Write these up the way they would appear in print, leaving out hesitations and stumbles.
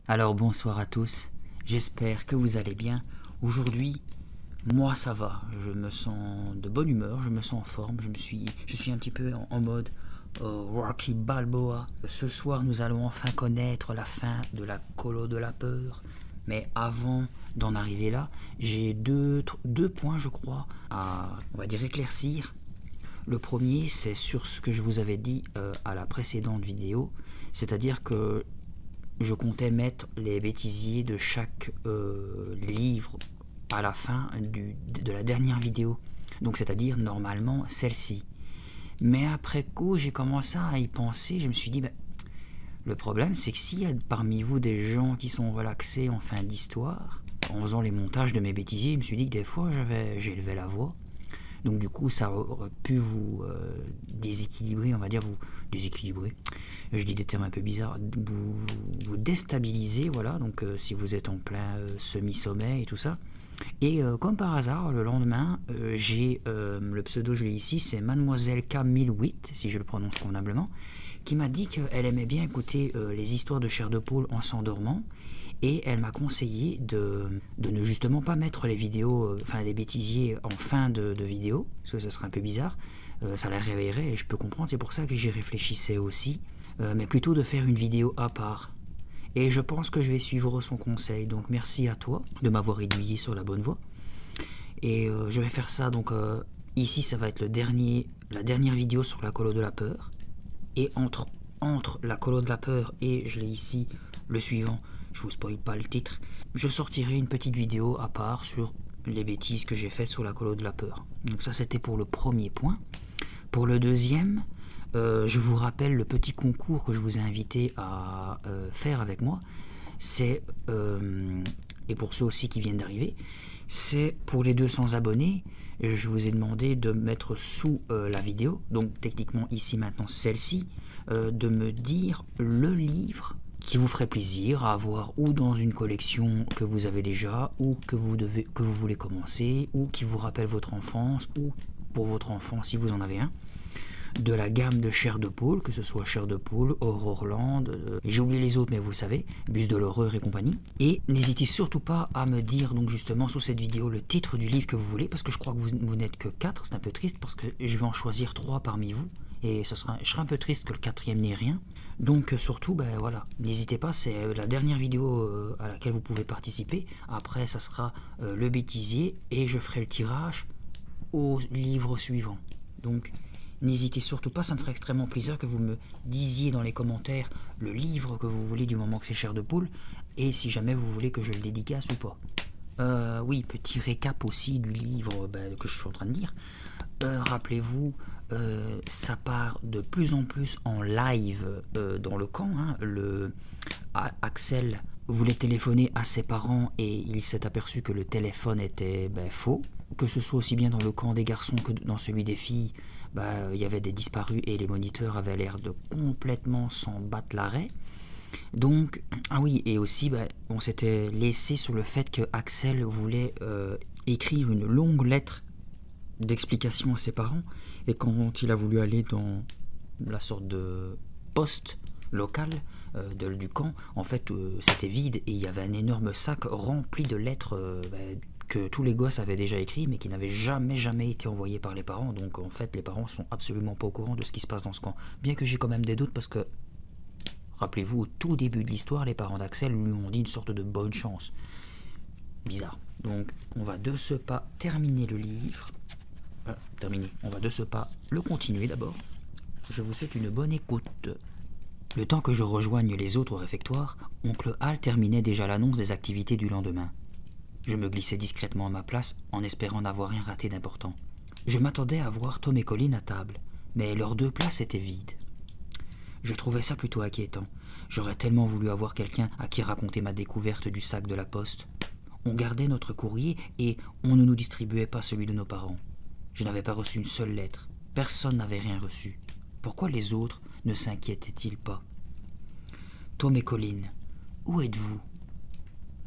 Alors bonsoir à tous, j'espère que vous allez bien. Aujourd'hui, moi ça va, je me sens de bonne humeur, je me sens en forme, je suis un petit peu en mode Rocky Balboa. Ce soir nous allons enfin connaître la fin de la colo de la peur. Mais avant d'en arriver là, j'ai deux points je crois à, on va dire, éclaircir. Le premier, c'est sur ce que je vous avais dit à la précédente vidéo, c'est-à-dire que je comptais mettre les bêtisiers de chaque livre à la fin de la dernière vidéo. Donc c'est-à-dire normalement celle-ci. Mais après coup, j'ai commencé à y penser, je me suis dit, ben, le problème c'est que s'il y a parmi vous des gens qui sont relaxés en fin d'histoire, en faisant les montages de mes bêtisiers, je me suis dit que des fois j'élevais la voix. Donc du coup ça aurait pu vous déséquilibrer, on va dire, vous déséquilibrer, je dis des termes un peu bizarres, vous déstabiliser, voilà, donc si vous êtes en plein semi-sommeil et tout ça. Et comme par hasard, le lendemain, j'ai le pseudo, je l'ai ici, c'est Mademoiselle K1008, si je le prononce convenablement, qui m'a dit qu'elle aimait bien écouter les histoires de chair de poule en s'endormant. Et elle m'a conseillé de ne justement pas mettre les vidéos, enfin les bêtisiers en fin de vidéo, parce que ça serait un peu bizarre, ça la réveillerait et je peux comprendre, c'est pour ça que j'y réfléchissais aussi, mais plutôt de faire une vidéo à part. Et je pense que je vais suivre son conseil, donc merci à toi de m'avoir aiguillé sur la bonne voie. Et je vais faire ça, donc ici ça va être la dernière vidéo sur la colo de la peur, et entre la colo de la peur et, je l'ai ici, le suivant, je vous spoil pas le titre, je sortirai une petite vidéo à part sur les bêtises que j'ai faites sur la colo de la peur. Donc ça c'était pour le premier point. Pour le deuxième, je vous rappelle le petit concours que je vous ai invité à faire avec moi. C'est, et pour ceux aussi qui viennent d'arriver, c'est pour les 200 abonnés. Je vous ai demandé de mettre sous la vidéo, donc techniquement ici maintenant celle-ci, de me dire le livre qui vous ferait plaisir à avoir, ou dans une collection que vous avez déjà, ou que vous voulez commencer, ou qui vous rappelle votre enfance, ou pour votre enfant si vous en avez un, de la gamme de chair de poule, que ce soit chair de poule, Horrorland, j'ai oublié les autres mais vous le savez, Bus de l'horreur et compagnie. Et n'hésitez surtout pas à me dire donc justement sous cette vidéo le titre du livre que vous voulez, parce que je crois que vous n'êtes que 4, c'est un peu triste parce que je vais en choisir 3 parmi vous, et je serai un peu triste que le 4e n'ait rien. Donc surtout, ben voilà, n'hésitez pas, c'est la dernière vidéo à laquelle vous pouvez participer. Après ça sera le bêtisier et je ferai le tirage au livre suivant. Donc n'hésitez surtout pas, ça me ferait extrêmement plaisir que vous me disiez dans les commentaires le livre que vous voulez du moment que c'est chair de poule, et si jamais vous voulez que je le dédicace ou pas. Oui, petit récap aussi du livre que je suis en train de lire. Rappelez-vous, ça part de plus en plus en live dans le camp. Hein. Axel voulait téléphoner à ses parents et il s'est aperçu que le téléphone était faux. Que ce soit aussi bien dans le camp des garçons que dans celui des filles, il y avait des disparus et les moniteurs avaient l'air de complètement s'en battre l'arrêt. Donc, ah oui, et aussi on s'était laissé sur le fait que Axel voulait écrire une longue lettre d'explication à ses parents, et quand il a voulu aller dans la sorte de poste local du camp, en fait c'était vide et il y avait un énorme sac rempli de lettres que tous les gosses avaient déjà écrit mais qui n'avaient jamais été envoyés par les parents. Donc en fait les parents sont absolument pas au courant de ce qui se passe dans ce camp, bien que j'ai quand même des doutes parce que rappelez-vous, au tout début de l'histoire, les parents d'Axel lui ont dit une sorte de bonne chance. Bizarre. Donc on va de ce pas terminer le livre. Terminé. On va de ce pas le continuer d'abord. Je vous souhaite une bonne écoute. Le temps que je rejoigne les autres au réfectoire, oncle Hal terminait déjà l'annonce des activités du lendemain. Je me glissais discrètement à ma place en espérant n'avoir rien raté d'important. Je m'attendais à voir Tom et Colin à table, mais leurs 2 places étaient vides. Je trouvais ça plutôt inquiétant. J'aurais tellement voulu avoir quelqu'un à qui raconter ma découverte du sac de la poste. On gardait notre courrier et on ne nous distribuait pas celui de nos parents. Je n'avais pas reçu une seule lettre. Personne n'avait rien reçu. Pourquoi les autres ne s'inquiétaient-ils pas? Tom et Colin, où êtes-vous?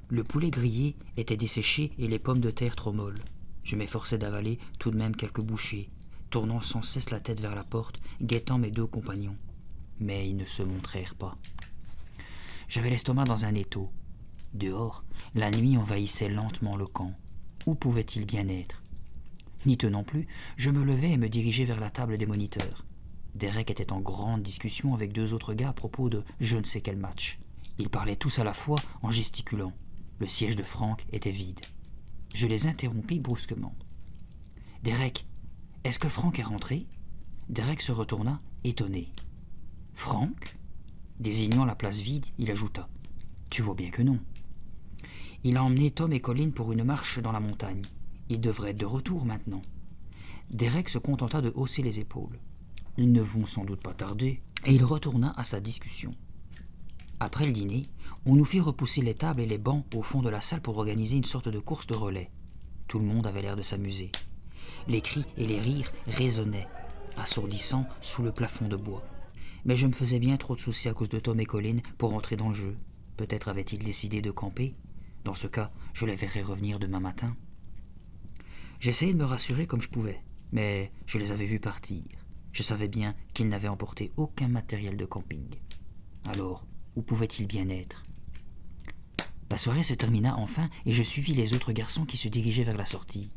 Le poulet grillé était desséché et les pommes de terre trop molles. Je m'efforçais d'avaler tout de même quelques bouchées, tournant sans cesse la tête vers la porte, guettant mes 2 compagnons. Mais ils ne se montrèrent pas. J'avais l'estomac dans un étau. Dehors, la nuit envahissait lentement le camp. Où pouvait-il bien être? N'y tenant plus, je me levai et me dirigeai vers la table des moniteurs. Derek était en grande discussion avec 2 autres gars à propos de je ne sais quel match. Ils parlaient tous à la fois en gesticulant. Le siège de Frank était vide. Je les interrompis brusquement. « Derek, est-ce que Frank est rentré ?» Derek se retourna, étonné. « Frank ?» Désignant la place vide, il ajouta. « Tu vois bien que non. » Il a emmené Tom et Colin pour une marche dans la montagne. Ils devraient être de retour maintenant. Derek se contenta de hausser les épaules. Ils ne vont sans doute pas tarder, et il retourna à sa discussion. Après le dîner, on nous fit repousser les tables et les bancs au fond de la salle pour organiser une sorte de course de relais. Tout le monde avait l'air de s'amuser. Les cris et les rires résonnaient, assourdissants sous le plafond de bois. Mais je me faisais bien trop de soucis à cause de Tom et Colin pour entrer dans le jeu. Peut-être avaient-ils décidé de camper. Dans ce cas, je les verrais revenir demain matin. J'essayais de me rassurer comme je pouvais, mais je les avais vus partir. Je savais bien qu'ils n'avaient emporté aucun matériel de camping. Alors, où pouvaient-ils bien être? La soirée se termina enfin et je suivis les autres garçons qui se dirigeaient vers la sortie.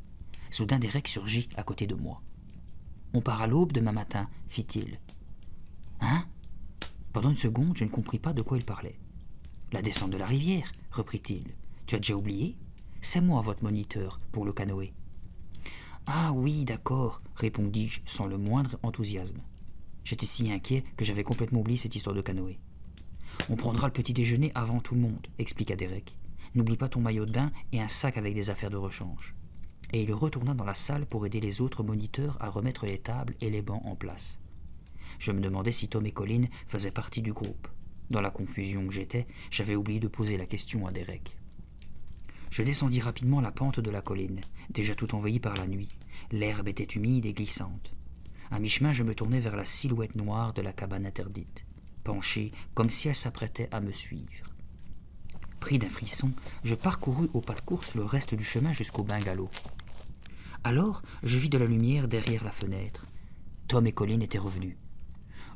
Soudain Derek surgit à côté de moi. « On part à l'aube demain matin, fit-il. »« Hein ?» Pendant une seconde, je ne compris pas de quoi il parlait. « La descente de la rivière, reprit-il. Tu as déjà oublié? C'est moi votre moniteur pour le canoë. »« Ah oui, d'accord, répondis-je sans le moindre enthousiasme. J'étais si inquiet que j'avais complètement oublié cette histoire de canoë. On prendra le petit déjeuner avant tout le monde, expliqua Derek. N'oublie pas ton maillot de bain et un sac avec des affaires de rechange. Et il retourna dans la salle pour aider les autres moniteurs à remettre les tables et les bancs en place. Je me demandais si Tom et Colin faisaient partie du groupe. Dans la confusion que j'étais, j'avais oublié de poser la question à Derek. Je descendis rapidement la pente de la colline, déjà tout envahie par la nuit. L'herbe était humide et glissante. À mi-chemin, je me tournai vers la silhouette noire de la cabane interdite, penchée comme si elle s'apprêtait à me suivre. Pris d'un frisson, je parcourus au pas de course le reste du chemin jusqu'au bungalow. Alors, je vis de la lumière derrière la fenêtre. Tom et Colin étaient revenus.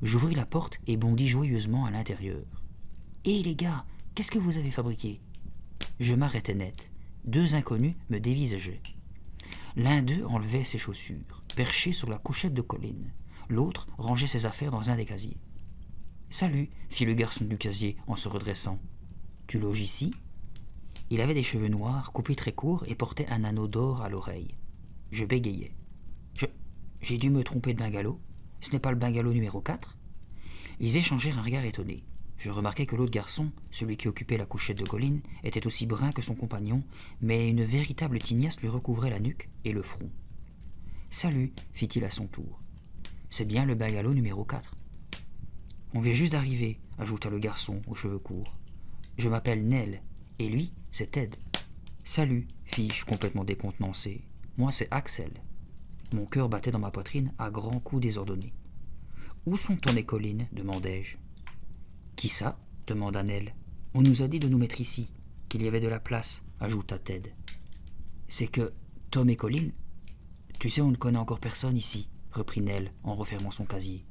J'ouvris la porte et bondis joyeusement à l'intérieur. « Hé les gars, qu'est-ce que vous avez fabriqué ?» Je m'arrêtai net. 2 inconnus me dévisageaient. L'un d'eux enlevait ses chaussures, perché sur la couchette de Colin. L'autre rangeait ses affaires dans un des casiers. « Salut, fit le garçon du casier en se redressant. « Tu loges ici ?» Il avait des cheveux noirs, coupés très courts et portait un anneau d'or à l'oreille. Je bégayais. « J'ai dû me tromper de bungalow. Ce n'est pas le bungalow numéro 4 ?» Ils échangèrent un regard étonné. Je remarquai que l'autre garçon, celui qui occupait la couchette de Colin, était aussi brun que son compagnon, mais une véritable tignasse lui recouvrait la nuque et le front. « Salut, fit-il à son tour. C'est bien le bungalow numéro 4 ? On vient juste d'arriver, ajouta le garçon aux cheveux courts. Je m'appelle Nell, et lui, c'est Ted. Salut, fis-je complètement décontenancé. Moi, c'est Axel. Mon cœur battait dans ma poitrine à grands coups désordonnés. Où sont Tom et Colin ? Demandai-je. Qui ça ? Demanda Nell. On nous a dit de nous mettre ici, qu'il y avait de la place, ajouta Ted. C'est que Tom et Colin. Tu sais, on ne connaît encore personne ici, reprit Nell en refermant son casier.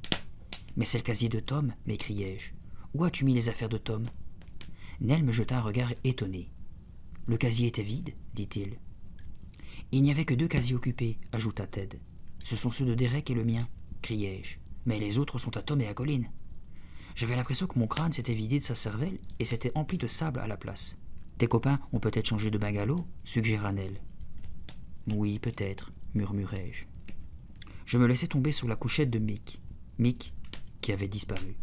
Mais c'est le casier de Tom, m'écriai-je. Où as-tu mis les affaires de Tom ? Nell me jeta un regard étonné. Le casier était vide, dit-il. Il n'y avait que 2 casiers occupés, ajouta Ted. Ce sont ceux de Derek et le mien, criai-je. Mais les autres sont à Tom et à Colin. J'avais l'impression que mon crâne s'était vidé de sa cervelle et s'était empli de sable à la place. Tes copains ont peut-être changé de bungalow, suggéra Nell. Oui, peut-être, murmurai-je. Je me laissai tomber sur la couchette de Mick, qui avait disparu.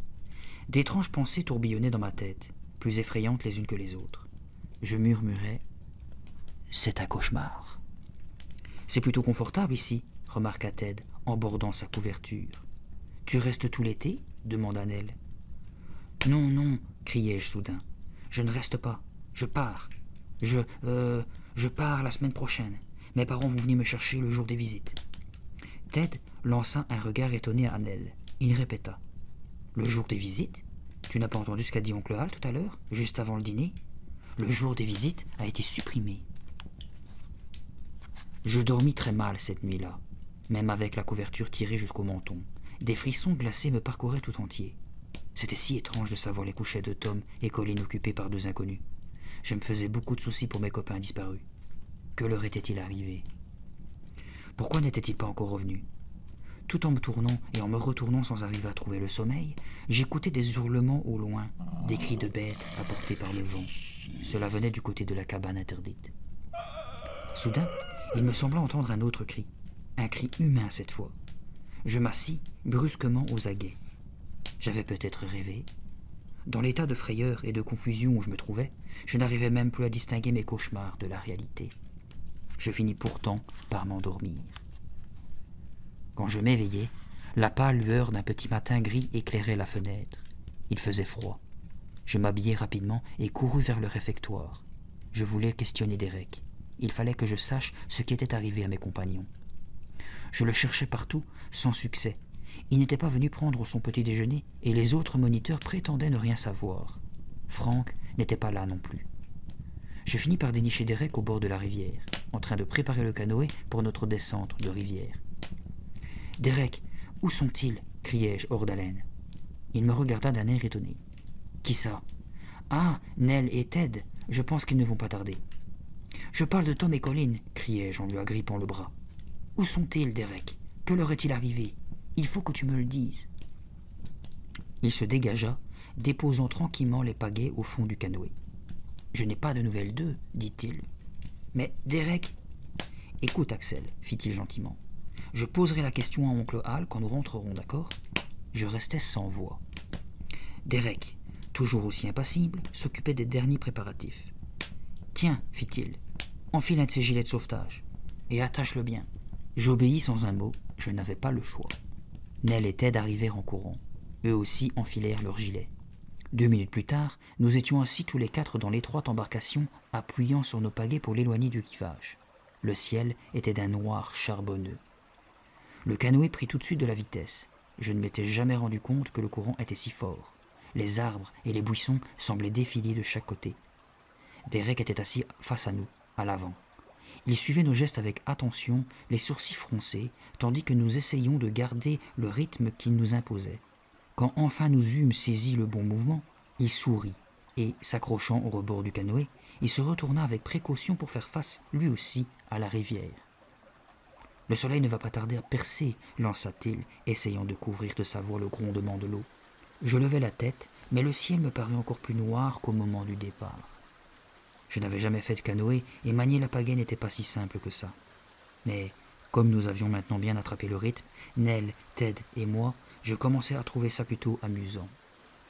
D'étranges pensées tourbillonnaient dans ma tête, plus effrayantes les unes que les autres. Je murmurai « C'est un cauchemar ». « C'est plutôt confortable ici, remarqua Ted, en bordant sa couverture. « Tu restes tout l'été » demanda Nell. « Non, non, criai-je soudain. Je ne reste pas. Je pars. Je pars la semaine prochaine. Mes parents vont venir me chercher le jour des visites. » Ted lança un regard étonné à Nell. Il répéta. « Le jour des visites ? Tu n'as pas entendu ce qu'a dit oncle Hal tout à l'heure, juste avant le dîner ? Le jour des visites a été supprimé. » Je dormis très mal cette nuit-là, même avec la couverture tirée jusqu'au menton. Des frissons glacés me parcouraient tout entier. C'était si étrange de savoir les couchettes de Tom et Colin occupés par deux inconnus. Je me faisais beaucoup de soucis pour mes copains disparus. Que leur était-il arrivé? Pourquoi n'était-il pas encore revenu? Tout en me tournant et en me retournant sans arriver à trouver le sommeil, j'écoutais des hurlements au loin, des cris de bêtes apportés par le vent. Cela venait du côté de la cabane interdite. Soudain, il me sembla entendre un autre cri, un cri humain cette fois. Je m'assis brusquement aux aguets. J'avais peut-être rêvé. Dans l'état de frayeur et de confusion où je me trouvais, je n'arrivais même plus à distinguer mes cauchemars de la réalité. Je finis pourtant par m'endormir. Quand je m'éveillai, la pâle lueur d'un petit matin gris éclairait la fenêtre. Il faisait froid. Je m'habillai rapidement et courus vers le réfectoire. Je voulais questionner Derek. Il fallait que je sache ce qui était arrivé à mes compagnons. Je le cherchais partout, sans succès. Il n'était pas venu prendre son petit déjeuner et les autres moniteurs prétendaient ne rien savoir. Frank n'était pas là non plus. Je finis par dénicher Derek au bord de la rivière, en train de préparer le canoë pour notre descente de rivière. « Derek, où sont-ils » criai-je hors d'haleine. Il me regarda d'un air étonné. « Qui ça ?»« Ah, Nell et Ted, je pense qu'ils ne vont pas tarder. »« Je parle de Tom et Colin » criai-je en lui agrippant le bras. « Où sont-ils, Derek? Que leur est-il arrivé? Il faut que tu me le dises. » Il se dégagea, déposant tranquillement les pagaies au fond du canoë. « Je n'ai pas de nouvelles d'eux, dit-il. »« Mais, Derek... » ?»« Écoute, Axel, fit-il gentiment. Je poserai la question à oncle Hal quand nous rentrerons, d'accord ? Je restais sans voix. Derek, toujours aussi impassible, s'occupait des derniers préparatifs. Tiens, fit-il, enfile un de ces gilets de sauvetage et attache-le bien. J'obéis sans un mot, je n'avais pas le choix. Nell et Ted arrivèrent en courant. Eux aussi enfilèrent leurs gilets. 2 minutes plus tard, nous étions assis tous les quatre dans l'étroite embarcation, appuyant sur nos pagaies pour l'éloigner du rivage. Le ciel était d'un noir charbonneux. Le canoë prit tout de suite de la vitesse. Je ne m'étais jamais rendu compte que le courant était si fort. Les arbres et les buissons semblaient défiler de chaque côté. Derek était assis face à nous, à l'avant. Il suivait nos gestes avec attention, les sourcils froncés, tandis que nous essayions de garder le rythme qu'il nous imposait. Quand enfin nous eûmes saisi le bon mouvement, il sourit et, s'accrochant au rebord du canoë, il se retourna avec précaution pour faire face, lui aussi, à la rivière. « Le soleil ne va pas tarder à percer, lança-t-il, essayant de couvrir de sa voix le grondement de l'eau. Je levai la tête, mais le ciel me parut encore plus noir qu'au moment du départ. Je n'avais jamais fait de canoë et manier la pagaie n'était pas si simple que ça. Mais, comme nous avions maintenant bien attrapé le rythme, Nell, Ted et moi, je commençais à trouver ça plutôt amusant.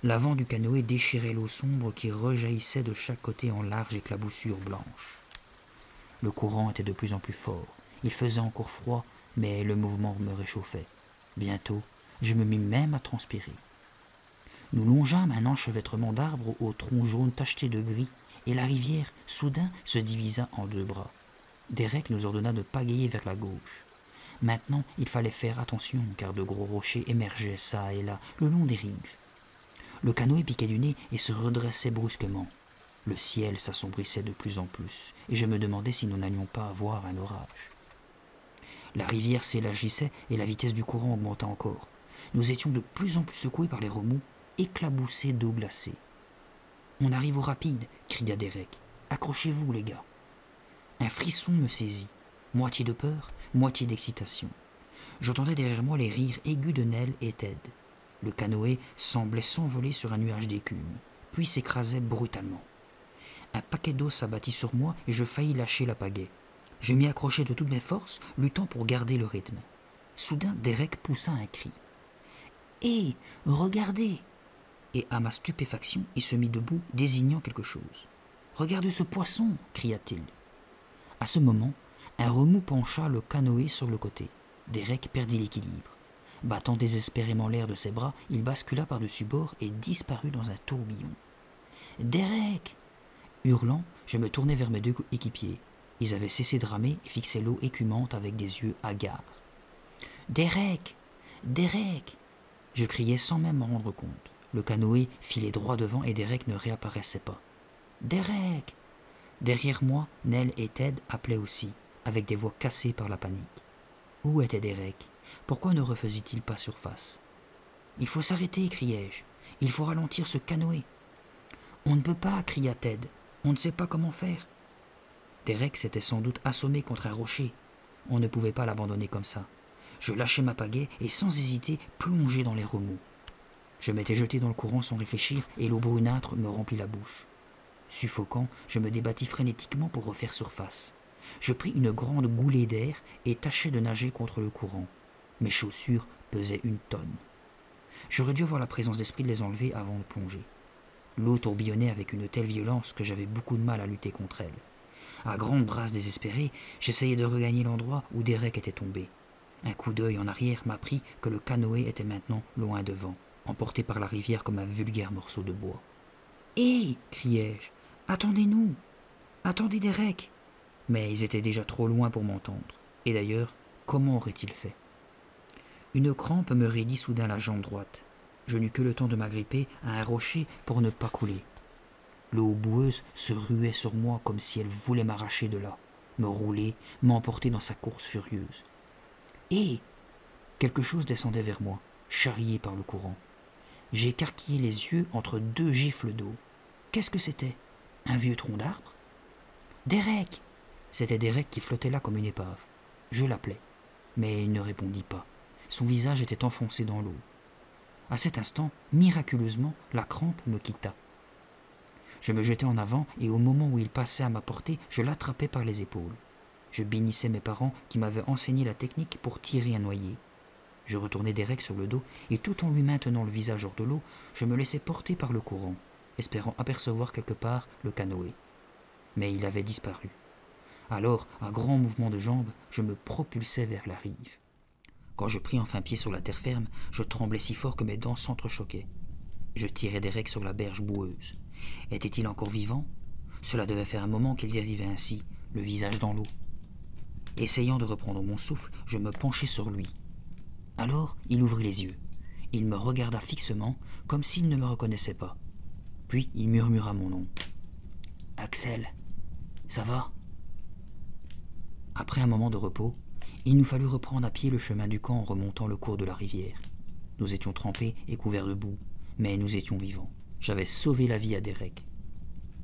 L'avant du canoë déchirait l'eau sombre qui rejaillissait de chaque côté en larges éclaboussures blanches. Le courant était de plus en plus fort. Il faisait encore froid, mais le mouvement me réchauffait. Bientôt, je me mis même à transpirer. Nous longeâmes un enchevêtrement d'arbres au tronc jaune tacheté de gris, et la rivière, soudain, se divisa en 2 bras. Derek nous ordonna de pagayer vers la gauche. Maintenant, il fallait faire attention, car de gros rochers émergeaient çà et là, le long des rives. Le canoë piquait du nez et se redressait brusquement. Le ciel s'assombrissait de plus en plus, et je me demandais si nous n'allions pas avoir un orage. La rivière s'élargissait et la vitesse du courant augmenta encore. Nous étions de plus en plus secoués par les remous, éclaboussés d'eau glacée. « On arrive au rapide !» cria Derek. « Accrochez-vous, les gars !» Un frisson me saisit, moitié de peur, moitié d'excitation. J'entendais derrière moi les rires aigus de Nell et Ted. Le canoë semblait s'envoler sur un nuage d'écume, puis s'écrasait brutalement. Un paquet d'eau s'abattit sur moi et je faillis lâcher la pagaie. Je m'y accrochai de toutes mes forces, luttant pour garder le rythme. Soudain, Derek poussa un cri. « Hé, regardez !» Et à ma stupéfaction, il se mit debout, désignant quelque chose. « Regarde ce poisson !» cria-t-il. À ce moment, un remous pencha le canoë sur le côté. Derek perdit l'équilibre. Battant désespérément l'air de ses bras, il bascula par-dessus bord et disparut dans un tourbillon. « Derek !» Hurlant, je me tournai vers mes 2 équipiers. Ils avaient cessé de ramer et fixaient l'eau écumante avec des yeux hagards. « Derek ! Derek !» Je criais sans même m'en rendre compte. Le canoë filait droit devant et Derek ne réapparaissait pas. « Derek !» Derrière moi, Nell et Ted appelaient aussi, avec des voix cassées par la panique. Où était Derek? Pourquoi ne refaisait-il pas surface? « Il faut s'arrêter !» criai-je. Il faut ralentir ce canoë. On ne peut pas, cria Ted. On ne sait pas comment faire. Derek s'était sans doute assommé contre un rocher. On ne pouvait pas l'abandonner comme ça. Je lâchai ma pagaie et sans hésiter plongeai dans les remous. Je m'étais jeté dans le courant sans réfléchir et l'eau brunâtre me remplit la bouche. Suffocant, je me débattis frénétiquement pour refaire surface. Je pris une grande goulée d'air et tâchai de nager contre le courant. Mes chaussures pesaient 1 tonne. J'aurais dû avoir la présence d'esprit de les enlever avant de plonger. L'eau tourbillonnait avec une telle violence que j'avais beaucoup de mal à lutter contre elle. À grandes brasses désespérées, j'essayais de regagner l'endroit où Derek était tombé. Un coup d'œil en arrière m'apprit que le canoë était maintenant loin devant, emporté par la rivière comme un vulgaire morceau de bois. « Hé !» criai-je. « Attendez-nous ! Attendez Derek !» Mais ils étaient déjà trop loin pour m'entendre. Et d'ailleurs, comment auraient-ils fait? Une crampe me raidit soudain la jambe droite. Je n'eus que le temps de m'agripper à un rocher pour ne pas couler. L'eau boueuse se ruait sur moi comme si elle voulait m'arracher de là, me rouler, m'emporter dans sa course furieuse. Et quelque chose descendait vers moi, charrié par le courant. J'ai écarquillé les yeux entre 2 gifles d'eau. Qu'est-ce que c'était? Un vieux tronc d'arbre? Derek! C'était Derek qui flottait là comme une épave. Je l'appelai, mais il ne répondit pas. Son visage était enfoncé dans l'eau. À cet instant, miraculeusement, la crampe me quitta. Je me jetai en avant et au moment où il passait à ma portée, je l'attrapai par les épaules. Je bénissais mes parents qui m'avaient enseigné la technique pour tirer un noyé. Je retournai Derek sur le dos et tout en lui maintenant le visage hors de l'eau, je me laissai porter par le courant, espérant apercevoir quelque part le canoë. Mais il avait disparu. Alors, à grand mouvement de jambes, je me propulsai vers la rive. Quand je pris enfin pied sur la terre ferme, je tremblais si fort que mes dents s'entrechoquaient. Je tirai Derek sur la berge boueuse. Était-il encore vivant? Cela devait faire un moment qu'il dérivait ainsi, le visage dans l'eau. Essayant de reprendre mon souffle, je me penchai sur lui. Alors, il ouvrit les yeux. Il me regarda fixement, comme s'il ne me reconnaissait pas. Puis, il murmura mon nom. « Axel, ça va ?» Après un moment de repos, il nous fallut reprendre à pied le chemin du camp en remontant le cours de la rivière. Nous étions trempés et couverts de boue, mais nous étions vivants. J'avais sauvé la vie à Derek.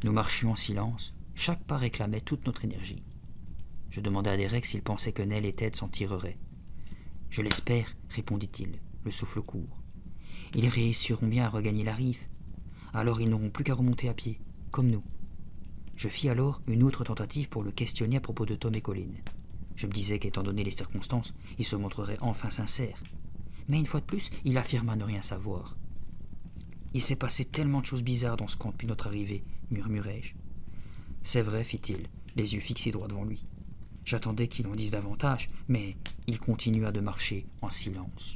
Nous marchions en silence, chaque pas réclamait toute notre énergie. Je demandai à Derek s'il pensait que Nell et Ted s'en tireraient. « Je l'espère, » répondit-il, le souffle court. « Ils réussiront bien à regagner la rive. Alors ils n'auront plus qu'à remonter à pied, comme nous. » Je fis alors une autre tentative pour le questionner à propos de Tom et Colin. Je me disais qu'étant donné les circonstances, il se montrerait enfin sincère. Mais une fois de plus, il affirma ne rien savoir. « Il s'est passé tellement de choses bizarres dans ce camp depuis notre arrivée, murmurai-je. « C'est vrai, fit-il, les yeux fixés droit devant lui. J'attendais qu'il en dise davantage, mais il continua de marcher en silence.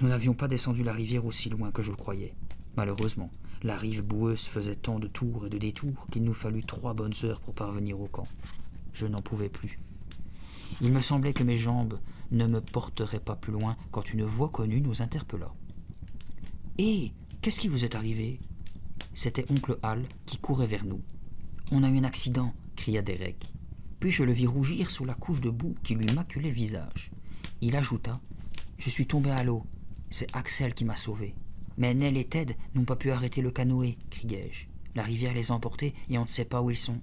Nous n'avions pas descendu la rivière aussi loin que je le croyais. Malheureusement, la rive boueuse faisait tant de tours et de détours qu'il nous fallut 3 bonnes heures pour parvenir au camp. Je n'en pouvais plus. Il me semblait que mes jambes ne me porteraient pas plus loin quand une voix connue nous interpella. « Hé, qu'est-ce qui vous est arrivé ?» C'était oncle Hal qui courait vers nous. « On a eu un accident !» cria Derek. Puis je le vis rougir sous la couche de boue qui lui maculait le visage. Il ajouta « Je suis tombé à l'eau. C'est Axel qui m'a sauvé. »« Mais Nell et Ted n'ont pas pu arrêter le canoë, » criai-je. « La rivière les a emportés et on ne sait pas où ils sont. »«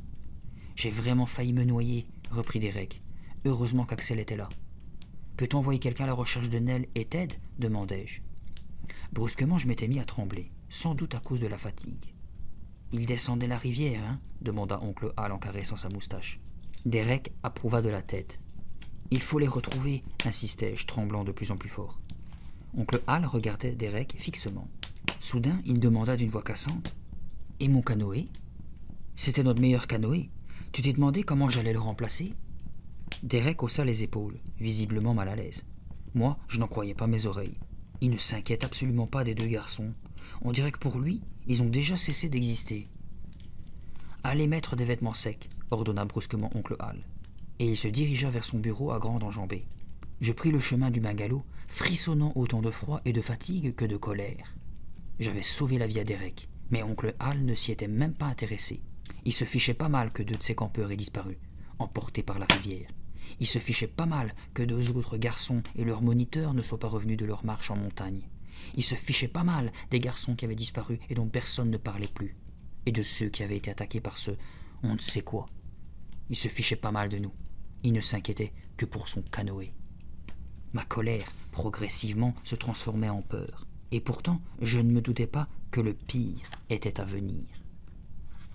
J'ai vraiment failli me noyer, » reprit Derek. « Heureusement qu'Axel était là. »« Peut-on envoyer quelqu'un à la recherche de Nell et Ted ?» demandai-je. Brusquement, je m'étais mis à trembler, sans doute à cause de la fatigue. « Ils descendaient la rivière, hein ?» demanda oncle Hal en caressant sa moustache. Derek approuva de la tête. « Il faut les retrouver, » insistai-je, tremblant de plus en plus fort. Oncle Hal regardait Derek fixement. Soudain, il demanda d'une voix cassante. « Et mon canoë ? C'était notre meilleur canoë. Tu t'es demandé comment j'allais le remplacer ?» Derek haussa les épaules, visiblement mal à l'aise. Moi, je n'en croyais pas mes oreilles. Il ne s'inquiète absolument pas des 2 garçons. On dirait que pour lui, ils ont déjà cessé d'exister. « Allez mettre des vêtements secs », ordonna brusquement oncle Hal. Et il se dirigea vers son bureau à grande enjambée. Je pris le chemin du bungalow, frissonnant autant de froid et de fatigue que de colère. J'avais sauvé la vie à Derek, mais oncle Hal ne s'y était même pas intéressé. Il se fichait pas mal que 2 de ses campeurs aient disparu, emportés par la rivière. Il se fichait pas mal que 2 autres garçons et leurs moniteurs ne soient pas revenus de leur marche en montagne. Il se fichait pas mal des garçons qui avaient disparu et dont personne ne parlait plus, et de ceux qui avaient été attaqués par ce on ne sait quoi. Il se fichait pas mal de nous. Il ne s'inquiétait que pour son canoë. Ma colère, progressivement, se transformait en peur, et pourtant je ne me doutais pas que le pire était à venir.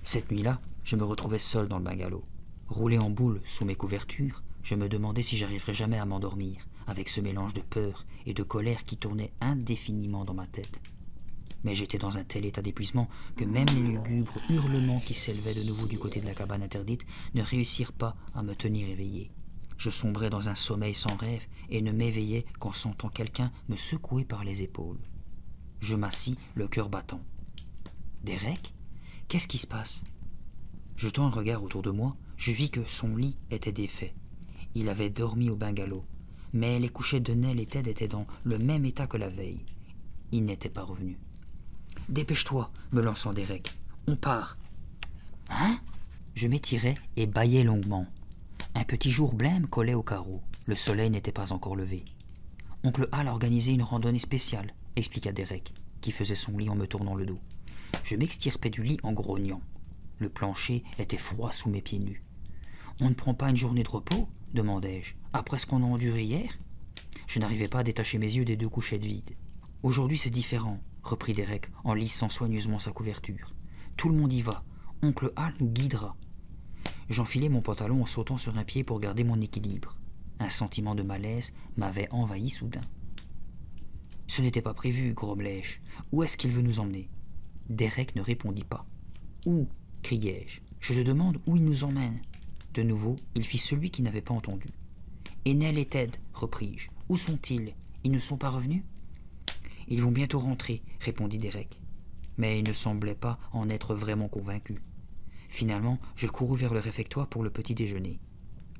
Cette nuit-là, je me retrouvais seul dans le bungalow. Roulé en boule sous mes couvertures, je me demandais si j'arriverais jamais à m'endormir, avec ce mélange de peur et de colère qui tournait indéfiniment dans ma tête. Mais j'étais dans un tel état d'épuisement que même les lugubres hurlements qui s'élevaient de nouveau du côté de la cabane interdite ne réussirent pas à me tenir éveillé. Je sombrais dans un sommeil sans rêve et ne m'éveillais qu'en sentant quelqu'un me secouer par les épaules. Je m'assis, le cœur battant. « Derek, qu'est-ce qui se passe ?» Jetant un regard autour de moi, je vis que son lit était défait. Il avait dormi au bungalow, mais les couchettes de Nell et Ted étaient dans le même état que la veille. Il n'était pas revenu. « Dépêche-toi, me lançant Derek. On part. »« Hein ?» Je m'étirais et bâillais longuement. Un petit jour blême collait au carreau. Le soleil n'était pas encore levé. « Oncle Hal a organisé une randonnée spéciale, » expliqua Derek, qui faisait son lit en me tournant le dos. Je m'extirpai du lit en grognant. Le plancher était froid sous mes pieds nus. « On ne prend pas une journée de repos ?» demandai-je. « Après ce qu'on a enduré hier ?» Je n'arrivais pas à détacher mes yeux des deux couchettes vides. « Aujourd'hui c'est différent, » reprit Derek en lissant soigneusement sa couverture. « Tout le monde y va. Oncle Hal nous guidera. » J'enfilai mon pantalon en sautant sur un pied pour garder mon équilibre. Un sentiment de malaise m'avait envahi soudain. « Ce n'était pas prévu, grommelai-je. Où est-ce qu'il veut nous emmener ?» Derek ne répondit pas. « Où ?» criai-je. « Je te demande où il nous emmène. » De nouveau, il fit celui qui n'avait pas entendu. « Et Nell et Ted, repris-je. Où sont-ils? Ils ne sont pas revenus ?»« Ils vont bientôt rentrer, répondit Derek. Mais il ne semblait pas en être vraiment convaincu. Finalement, je courus vers le réfectoire pour le petit déjeuner.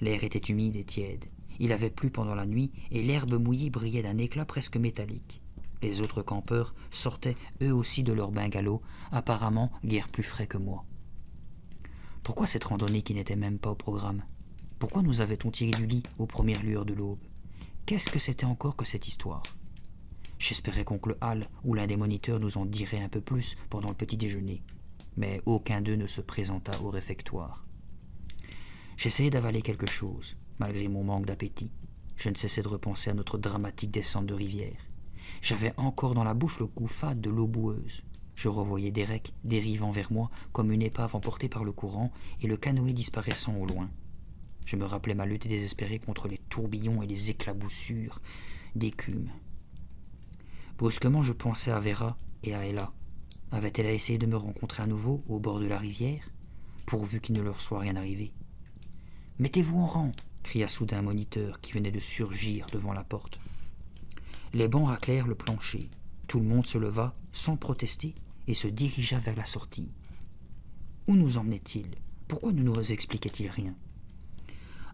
L'air était humide et tiède. Il avait plu pendant la nuit et l'herbe mouillée brillait d'un éclat presque métallique. Les autres campeurs sortaient eux aussi de leur bungalow, apparemment guère plus frais que moi. Pourquoi cette randonnée qui n'était même pas au programme? Pourquoi nous avait-on tiré du lit aux premières lueurs de l'aube? Qu'est-ce que c'était encore que cette histoire? J'espérais qu'oncle Hal ou l'un des moniteurs nous en dirait un peu plus pendant le petit déjeuner, mais aucun d'eux ne se présenta au réfectoire. J'essayais d'avaler quelque chose, malgré mon manque d'appétit. Je ne cessais de repenser à notre dramatique descente de rivière. J'avais encore dans la bouche le goût fade de l'eau boueuse. Je revoyais Derek dérivant vers moi comme une épave emportée par le courant et le canoë disparaissant au loin. Je me rappelais ma lutte désespérée contre les tourbillons et les éclaboussures d'écume. Brusquement, je pensais à Vera et à Ella. Avait-elle essayé de me rencontrer à nouveau au bord de la rivière, pourvu qu'il ne leur soit rien arrivé? « Mettez-vous en rang !» cria soudain un moniteur qui venait de surgir devant la porte. Les bancs raclèrent le plancher. Tout le monde se leva, sans protester, et se dirigea vers la sortie. Où nous emmenait-il? Pourquoi ne nous expliquait-il rien?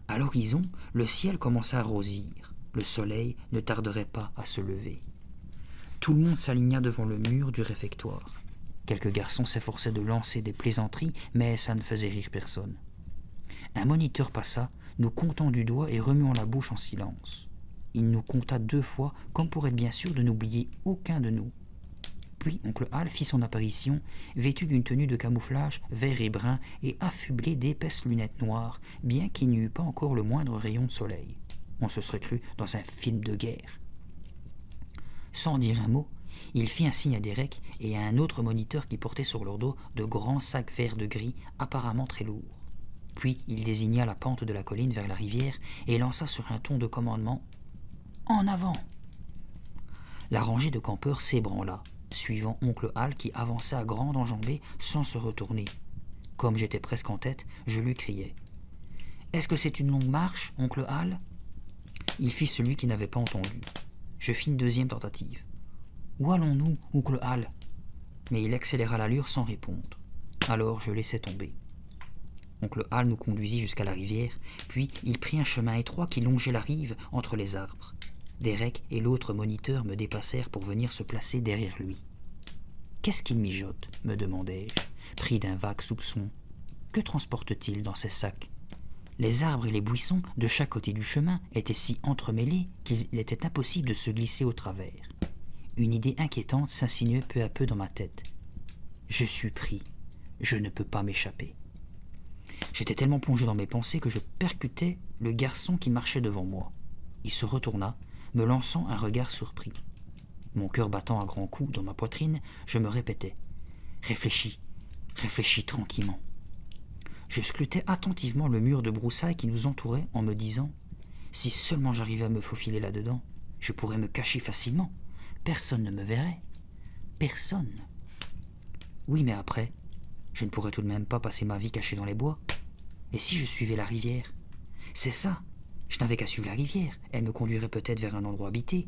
À l'horizon, le ciel commença à rosir. Le soleil ne tarderait pas à se lever. Tout le monde s'aligna devant le mur du réfectoire. Quelques garçons s'efforçaient de lancer des plaisanteries, mais ça ne faisait rire personne. Un moniteur passa, nous comptant du doigt et remuant la bouche en silence. Il nous compta 2 fois, comme pour être bien sûr de n'oublier aucun de nous. Puis oncle Hal fit son apparition, vêtu d'une tenue de camouflage vert et brun et affublé d'épaisses lunettes noires, bien qu'il n'y eût pas encore le moindre rayon de soleil. On se serait cru dans un film de guerre. Sans dire un mot, il fit un signe à Derek et à un autre moniteur qui portait sur leur dos de grands sacs verts de gris, apparemment très lourds. Puis il désigna la pente de la colline vers la rivière et lança sur un ton de commandement « En avant !» La rangée de campeurs s'ébranla, suivant oncle Hal qui avançait à grande enjambée sans se retourner. Comme j'étais presque en tête, je lui criai « Est-ce que c'est une longue marche, oncle Hal ?» Il fit celui qui n'avait pas entendu. Je fis une deuxième tentative. « Où allons-nous, oncle Hal ?» Mais il accéléra l'allure sans répondre. Alors je laissai tomber. Oncle Hal nous conduisit jusqu'à la rivière, puis il prit un chemin étroit qui longeait la rive entre les arbres. Derek et l'autre moniteur me dépassèrent pour venir se placer derrière lui. « Qu'est-ce qu'il mijote ?» me demandai-je, pris d'un vague soupçon. « Que transporte-t-il dans ces sacs ?» Les arbres et les buissons de chaque côté du chemin étaient si entremêlés qu'il était impossible de se glisser au travers. Une idée inquiétante s'insinuait peu à peu dans ma tête. Je suis pris. Je ne peux pas m'échapper. J'étais tellement plongé dans mes pensées que je percutais le garçon qui marchait devant moi. Il se retourna, me lançant un regard surpris. Mon cœur battant à grands coups dans ma poitrine, je me répétais « Réfléchis, réfléchis tranquillement ». Je scrutais attentivement le mur de broussailles qui nous entourait en me disant « Si seulement j'arrivais à me faufiler là-dedans, je pourrais me cacher facilement. Personne ne me verrait. Personne. » Oui, mais après, je ne pourrais tout de même pas passer ma vie cachée dans les bois. Et si je suivais la rivière? C'est ça. Je n'avais qu'à suivre la rivière. Elle me conduirait peut-être vers un endroit habité.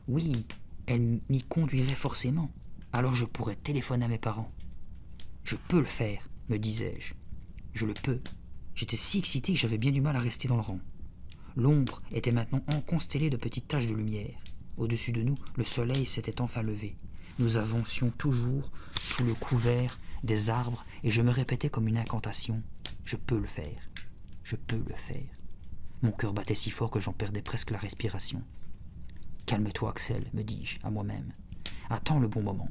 Oui, elle m'y conduirait forcément. Alors je pourrais téléphoner à mes parents. Je peux le faire, me disais-je. Je le peux. J'étais si excité que j'avais bien du mal à rester dans le rang. L'ombre était maintenant constellée de petites taches de lumière. Au-dessus de nous, le soleil s'était enfin levé. Nous avancions toujours sous le couvert des arbres et je me répétais comme une incantation. Je peux le faire. Je peux le faire. Mon cœur battait si fort que j'en perdais presque la respiration. Calme-toi, Axel, me dis-je à moi-même. Attends le bon moment.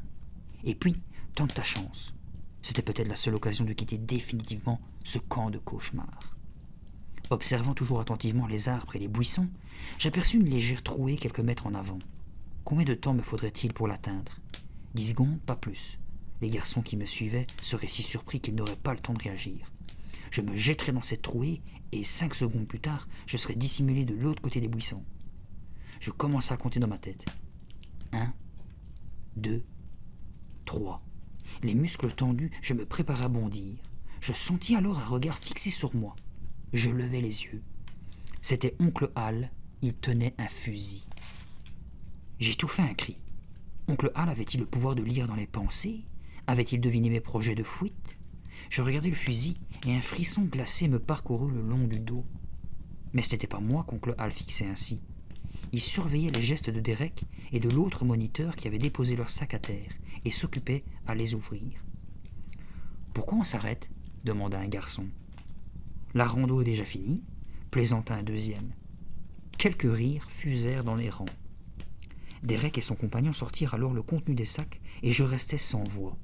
Et puis, tente ta chance. C'était peut-être la seule occasion de quitter définitivement ce camp de cauchemar. Observant toujours attentivement les arbres et les buissons, j'aperçus une légère trouée quelques mètres en avant. Combien de temps me faudrait-il pour l'atteindre? 10 secondes, pas plus. Les garçons qui me suivaient seraient si surpris qu'ils n'auraient pas le temps de réagir. Je me jetterais dans cette trouée et 5 secondes plus tard, je serais dissimulé de l'autre côté des buissons. Je commençais à compter dans ma tête. 1, 2, 3. Les muscles tendus, je me préparais à bondir. Je sentis alors un regard fixé sur moi. Je levai les yeux. C'était oncle Hal, il tenait un fusil. J'étouffai un cri. Oncle Hal avait-il le pouvoir de lire dans les pensées? Avait-il deviné mes projets de fuite? Je regardai le fusil et un frisson glacé me parcourut le long du dos. Mais ce n'était pas moi qu'oncle Hal fixait ainsi. Il surveillait les gestes de Derek et de l'autre moniteur qui avait déposé leurs sacs à terre et s'occupait à les ouvrir. « Pourquoi on s'arrête » demanda un garçon. « La rando est déjà finie » plaisanta un deuxième. Quelques rires fusèrent dans les rangs. Derek et son compagnon sortirent alors le contenu des sacs et je restais sans voix.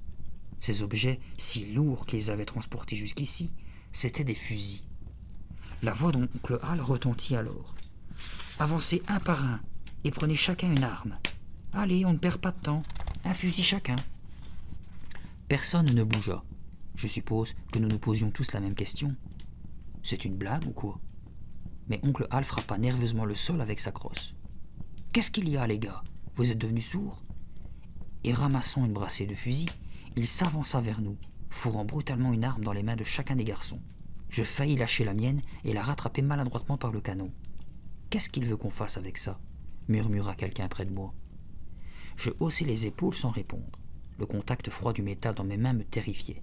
Ces objets, si lourds qu'ils avaient transportés jusqu'ici, c'étaient des fusils. La voix d'oncle Hal retentit alors. « Avancez un par un et prenez chacun une arme. Allez, on ne perd pas de temps. Un fusil chacun. » Personne ne bougea. Je suppose que nous nous posions tous la même question. C'est une blague ou quoi? Mais oncle Hal frappa nerveusement le sol avec sa crosse. « Qu'est-ce qu'il y a, les gars? Vous êtes devenus sourds ?» Et ramassant une brassée de fusils, il s'avança vers nous, fourrant brutalement une arme dans les mains de chacun des garçons. Je faillis lâcher la mienne et la rattraper maladroitement par le canon. « Qu'est-ce qu'il veut qu'on fasse avec ça ?» murmura quelqu'un près de moi. Je haussai les épaules sans répondre. Le contact froid du métal dans mes mains me terrifiait.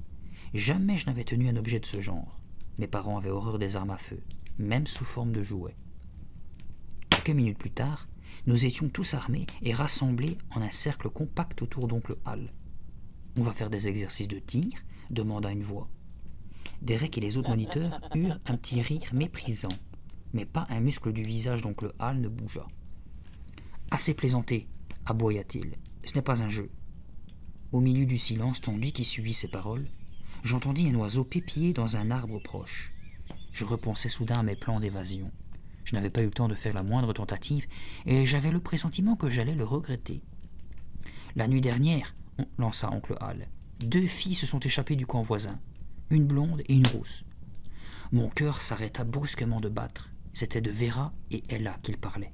Jamais je n'avais tenu un objet de ce genre. Mes parents avaient horreur des armes à feu, même sous forme de jouets. Quelques minutes plus tard, nous étions tous armés et rassemblés en un cercle compact autour d'oncle Hal. « On va faire des exercices de tir ?» demanda une voix. Derek et les autres moniteurs eurent un petit rire méprisant, mais pas un muscle du visage d'oncle Hal ne bougea. « Assez plaisanté !» aboya-t-il. « Ce n'est pas un jeu. » Au milieu du silence tendu qui suivit ces paroles, j'entendis un oiseau pépiller dans un arbre proche. Je repensai soudain à mes plans d'évasion. Je n'avais pas eu le temps de faire la moindre tentative, et j'avais le pressentiment que j'allais le regretter. La nuit dernière, lança oncle Hal, 2 filles se sont échappées du camp voisin, une blonde et une rousse. Mon cœur s'arrêta brusquement de battre. C'était de Vera et Ella qu'il parlait.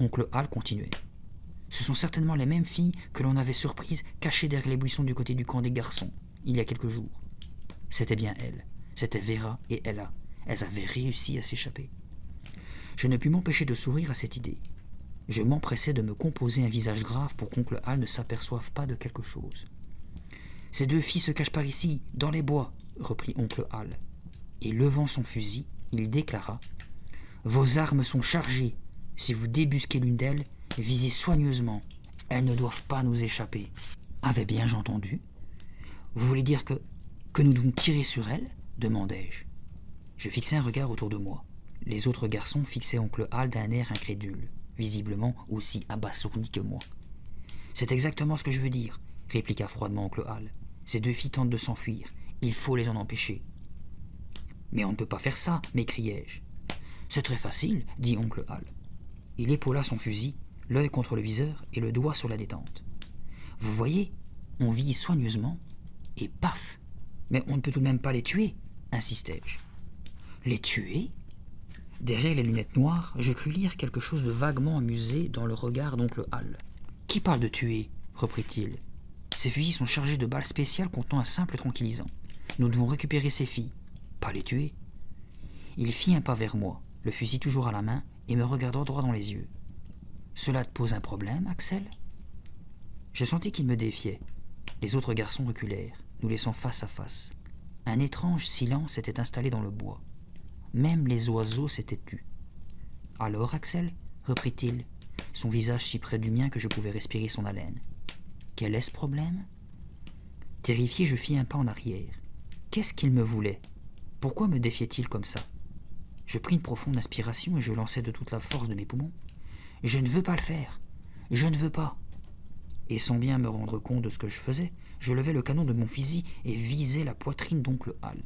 Oncle Hal continuait. Ce sont certainement les mêmes filles que l'on avait surprises cachées derrière les buissons du côté du camp des garçons, il y a quelques jours. C'était bien elles. C'était Vera et Ella. Elles avaient réussi à s'échapper. Je ne pus m'empêcher de sourire à cette idée. Je m'empressais de me composer un visage grave pour qu'oncle Hal ne s'aperçoive pas de quelque chose. « Ces 2 filles se cachent par ici, dans les bois, » reprit oncle Hal. Et levant son fusil, il déclara « Vos armes sont chargées. Si vous débusquez l'une d'elles, visez soigneusement. Elles ne doivent pas nous échapper. » Avais bien-je entendu? Vous voulez dire que nous devons tirer sur elles? Demandai-je. Je fixai un regard autour de moi. Les autres garçons fixaient oncle Hal d'un air incrédule, visiblement aussi abasourdi que moi. C'est exactement ce que je veux dire, répliqua froidement oncle Hal. Ces deux filles tentent de s'enfuir. Il faut les en empêcher. Mais on ne peut pas faire ça, m'écriai-je. C'est très facile, dit oncle Hal. Il épaula son fusil, l'œil contre le viseur et le doigt sur la détente. Vous voyez, on vise soigneusement, et paf! Mais on ne peut tout de même pas les tuer, insistai-je. Les tuer? Derrière les lunettes noires, je crus lire quelque chose de vaguement amusé dans le regard d'oncle Hal. Qui parle de tuer? Reprit-il. Ces fusils sont chargés de balles spéciales contenant un simple tranquillisant. Nous devons récupérer ces filles, pas les tuer. Il fit un pas vers moi, le fusil toujours à la main, et me regarda droit dans les yeux. Cela te pose un problème, Axel? Je sentis qu'il me défiait. Les autres garçons reculèrent, nous laissant face à face. Un étrange silence s'était installé dans le bois. Même les oiseaux s'étaient tus. « Alors, Axel ?» reprit-il, son visage si près du mien que je pouvais respirer son haleine. « Quel est ce problème ?» Terrifié, je fis un pas en arrière. Qu'est-ce qu'il me voulait? Pourquoi me défiait-il comme ça? Je pris une profonde inspiration et je lançai de toute la force de mes poumons. « Je ne veux pas le faire. Je ne veux pas. » Et sans bien me rendre compte de ce que je faisais, je levai le canon de mon fusil et visai la poitrine d'oncle Hal.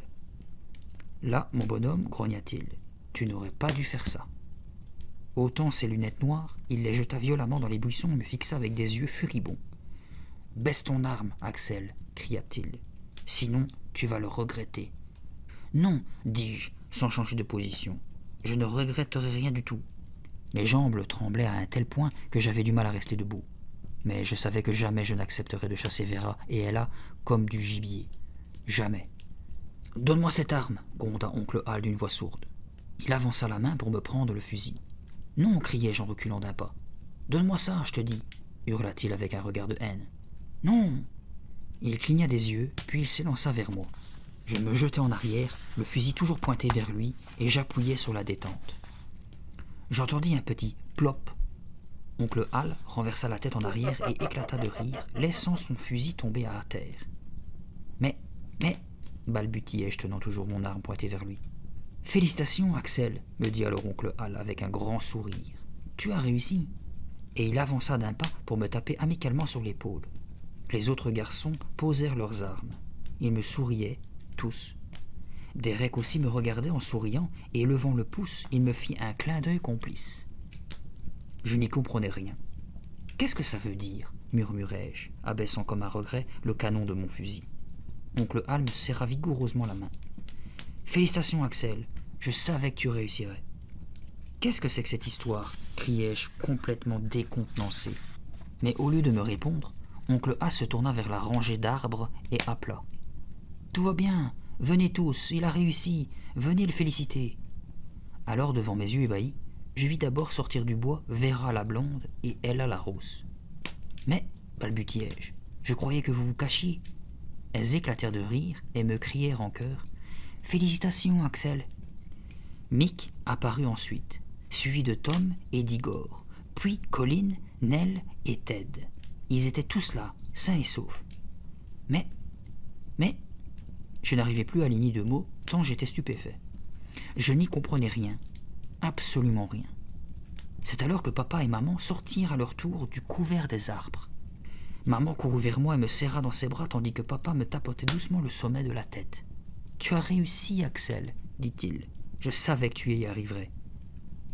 « Là, mon bonhomme, grogna-t-il, tu n'aurais pas dû faire ça. » Ôtant ses lunettes noires, il les jeta violemment dans les buissons et me fixa avec des yeux furibonds. « Baisse ton arme, Axel, cria-t-il. Sinon, tu vas le regretter. »« Non, dis-je, sans changer de position. Je ne regretterai rien du tout. » Mes jambes tremblaient à un tel point que j'avais du mal à rester debout. Mais je savais que jamais je n'accepterais de chasser Vera et Ella comme du gibier. Jamais. « Donne-moi cette arme, gronda oncle Hal d'une voix sourde. Il avança la main pour me prendre le fusil. « Non, criai-je en reculant d'un pas. « Donne-moi ça, je te dis, hurla-t-il avec un regard de haine. « Non !» Il cligna des yeux, puis il s'élança vers moi. Je me jetai en arrière, le fusil toujours pointé vers lui, et j'appuyai sur la détente. J'entendis un petit plop. Oncle Hal renversa la tête en arrière et éclata de rire, laissant son fusil tomber à terre. « Mais, balbutiai-je tenant toujours mon arme pointée vers lui. « Félicitations, Axel, me dit alors oncle Hal avec un grand sourire. Tu as réussi. » Et il avança d'un pas pour me taper amicalement sur l'épaule. Les autres garçons posèrent leurs armes. Ils me souriaient, tous. Derek aussi me regardait en souriant, et levant le pouce, il me fit un clin d'œil complice. Je n'y comprenais rien. « Qu'est-ce que ça veut dire ?» murmurai-je, abaissant comme un regret le canon de mon fusil. Oncle Hal me serra vigoureusement la main. « Félicitations, Axel, je savais que tu réussirais. »« Qu'est-ce que c'est que cette histoire ?» criai-je, complètement décontenancé. Mais au lieu de me répondre, oncle Hal se tourna vers la rangée d'arbres et appela. « Tout va bien, venez tous, il a réussi, venez le féliciter. » Alors, devant mes yeux ébahis, je vis d'abord sortir du bois Vera la blonde et Ella la rousse. « Mais, balbutiai-je, je croyais que vous vous cachiez. » Elles éclatèrent de rire et me crièrent en chœur « Félicitations, Axel !» Mick apparut ensuite, suivi de Tom et d'Igor, puis Colin, Nell et Ted. Ils étaient tous là, sains et saufs. Mais, je n'arrivais plus à aligner de mots tant j'étais stupéfait. Je n'y comprenais rien, absolument rien. C'est alors que papa et maman sortirent à leur tour du couvert des arbres. Maman courut vers moi et me serra dans ses bras tandis que papa me tapotait doucement le sommet de la tête. « Tu as réussi, Axel, dit-il. Je savais que tu y arriverais. »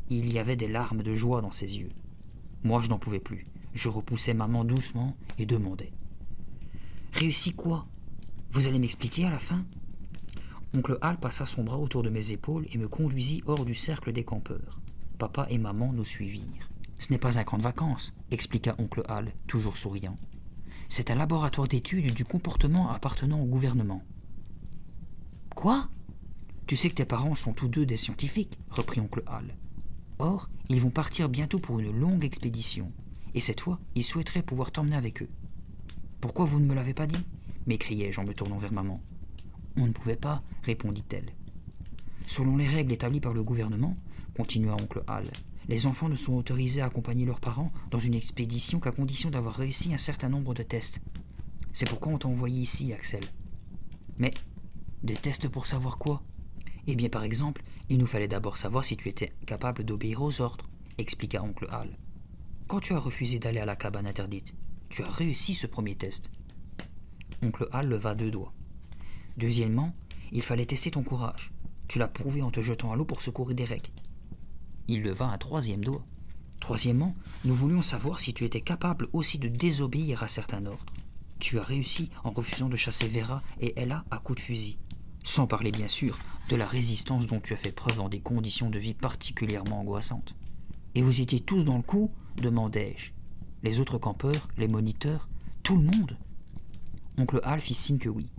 Il y avait des larmes de joie dans ses yeux. Moi, je n'en pouvais plus. Je repoussais maman doucement et demandais. « Réussi quoi? Vous allez m'expliquer à la fin ?» Oncle Hal passa son bras autour de mes épaules et me conduisit hors du cercle des campeurs. Papa et maman nous suivirent. « Ce n'est pas un camp de vacances, » expliqua oncle Hal, toujours souriant. « C'est un laboratoire d'études du comportement appartenant au gouvernement. »« Quoi ? Tu sais que tes parents sont tous deux des scientifiques, » reprit oncle Hal. « Or, ils vont partir bientôt pour une longue expédition, et cette fois, ils souhaiteraient pouvoir t'emmener avec eux. »« Pourquoi vous ne me l'avez pas dit ?» m'écriai-je en me tournant vers maman. « On ne pouvait pas, » répondit-elle. « Selon les règles établies par le gouvernement, » continua oncle Hal, « les enfants ne sont autorisés à accompagner leurs parents dans une expédition qu'à condition d'avoir réussi un certain nombre de tests. C'est pourquoi on t'a envoyé ici, Axel. »« Mais, des tests pour savoir quoi ? » ?»« Eh bien, par exemple, il nous fallait d'abord savoir si tu étais capable d'obéir aux ordres, » expliqua oncle Hal. « Quand tu as refusé d'aller à la cabane interdite, Tu as réussi ce premier test. Oncle Al leva 2 doigts. Deuxièmement, il fallait tester ton courage. Tu l'as prouvé en te jetant à l'eau pour secourir Derek. Il leva un 3e doigt. Troisièmement, nous voulions savoir si tu étais capable aussi de désobéir à certains ordres. Tu as réussi en refusant de chasser Vera et Ella à coups de fusil. Sans parler bien sûr de la résistance dont tu as fait preuve dans des conditions de vie particulièrement angoissantes. Et vous étiez tous dans le coup, demandai-je. Les autres campeurs, les moniteurs, tout le monde. Oncle Al fit signe que oui.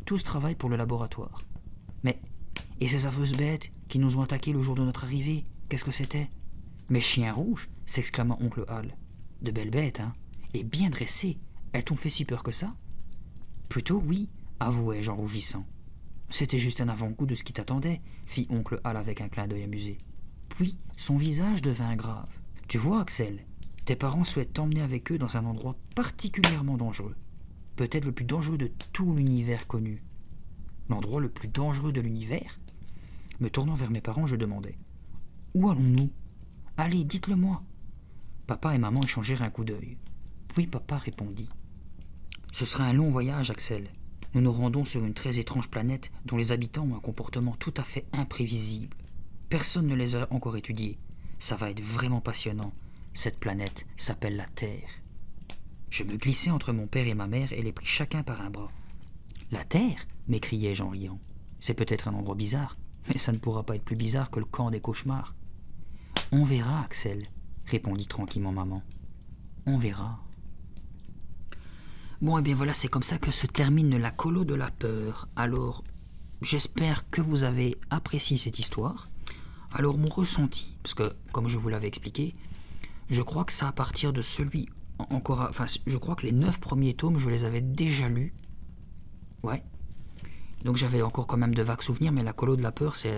Tous travaillent pour le laboratoire. Mais, et ces affreuses bêtes qui nous ont attaqués le jour de notre arrivée, qu'est-ce que c'était? Mes chiens rouges, s'exclama oncle Al. De belles bêtes, hein? Et bien dressées. Elles t'ont fait si peur que ça? Plutôt oui, avouai-je en rougissant. C'était juste un avant-goût de ce qui t'attendait, fit oncle Al avec un clin d'œil amusé. Puis son visage devint grave. Tu vois, Axel, tes parents souhaitent t'emmener avec eux dans un endroit particulièrement dangereux. Peut-être le plus dangereux de tout l'univers connu. L'endroit le plus dangereux de l'univers? Me tournant vers mes parents, je demandai. Où allons-nous? Allez, dites-le-moi. Papa et maman échangèrent un coup d'œil. Puis papa répondit. Ce sera un long voyage, Axel. Nous nous rendons sur une très étrange planète dont les habitants ont un comportement tout à fait imprévisible. Personne ne les a encore étudiés. Ça va être vraiment passionnant. Cette planète s'appelle la Terre. Je me glissai entre mon père et ma mère et les pris chacun par un bras. La Terre? M'écriai-je en riant. C'est peut-être un endroit bizarre, mais ça ne pourra pas être plus bizarre que le camp des cauchemars. On verra, Axel, répondit tranquillement maman. On verra. Bon, et bien voilà, c'est comme ça que se termine la colo de la peur. Alors, j'espère que vous avez apprécié cette histoire. Alors, mon ressenti, parce que, comme je vous l'avais expliqué, je crois que c'est à partir de celui... je crois que les 9 premiers tomes, je les avais déjà lus. Ouais. Donc j'avais encore quand même de vagues souvenirs, mais la colo de la peur, c'est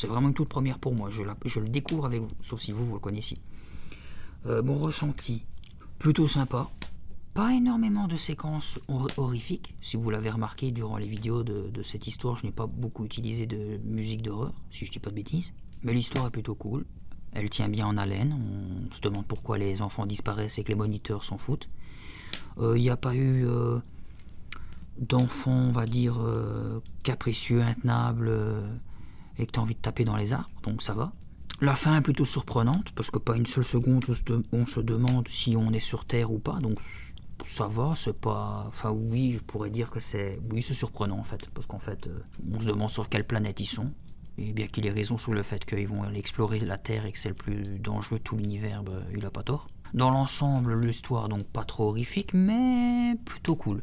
vraiment une toute première pour moi. Je le découvre avec vous, sauf si vous le connaissiez. Mon ressenti, plutôt sympa. Pas énormément de séquences horrifiques. Si vous l'avez remarqué durant les vidéos de cette histoire, je n'ai pas beaucoup utilisé de musique d'horreur, si je dis pas de bêtises. Mais l'histoire est plutôt cool. Elle tient bien en haleine. On se demande pourquoi les enfants disparaissent et que les moniteurs s'en foutent. Il n'y a pas eu d'enfants, on va dire, capricieux, intenables, et que tu as envie de taper dans les arbres, donc ça va. La fin est plutôt surprenante, parce que pas une seule seconde on se demande si on est sur Terre ou pas, donc ça va, c'est pas... Enfin oui, je pourrais dire que c'est... Oui, c'est surprenant en fait, parce qu'en fait, on se demande sur quelle planète ils sont. Et bien qu'il ait raison sur le fait qu'ils vont aller explorer la Terre et que c'est le plus dangereux de tout l'univers, bah, il a pas tort. Dans l'ensemble, l'histoire, donc pas trop horrifique, mais plutôt cool.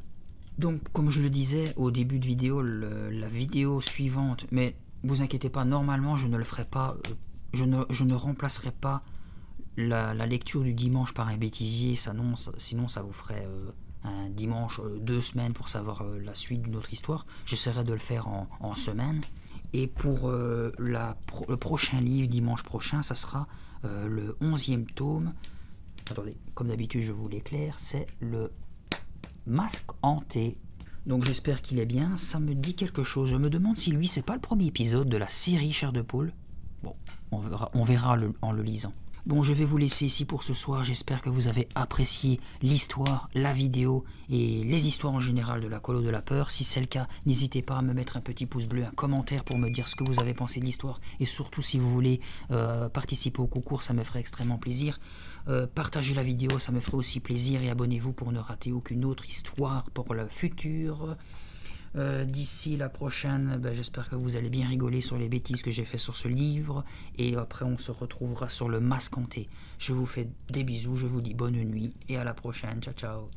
Donc, comme je le disais au début de vidéo, la vidéo suivante, mais vous inquiétez pas, normalement je ne le ferai pas, je ne remplacerai pas la lecture du dimanche par un bêtisier, sinon ça vous ferait un dimanche 2 semaines pour savoir la suite d'une autre histoire. J'essaierai de le faire en semaine. Et pour le prochain livre, dimanche prochain, ça sera le 11e tome. Attendez, comme d'habitude, je vous l'éclaire, c'est le Masque hanté. Donc j'espère qu'il est bien, ça me dit quelque chose. Je me demande si lui, c'est pas le premier épisode de la série Chair de Poule. Bon, on verra en le lisant. Bon, je vais vous laisser ici pour ce soir. J'espère que vous avez apprécié l'histoire, la vidéo et les histoires en général de la colo de la peur. Si c'est le cas, n'hésitez pas à me mettre un petit pouce bleu, un commentaire pour me dire ce que vous avez pensé de l'histoire. Et surtout, si vous voulez participer au concours, ça me ferait extrêmement plaisir. Partagez la vidéo, ça me ferait aussi plaisir. Et abonnez-vous pour ne rater aucune autre histoire pour le futur. D'ici la prochaine, j'espère que vous allez bien rigoler sur les bêtises que j'ai fait sur ce livre, et après on se retrouvera sur le Masque hanté. Je vous fais des bisous, je vous dis bonne nuit et à la prochaine, ciao ciao.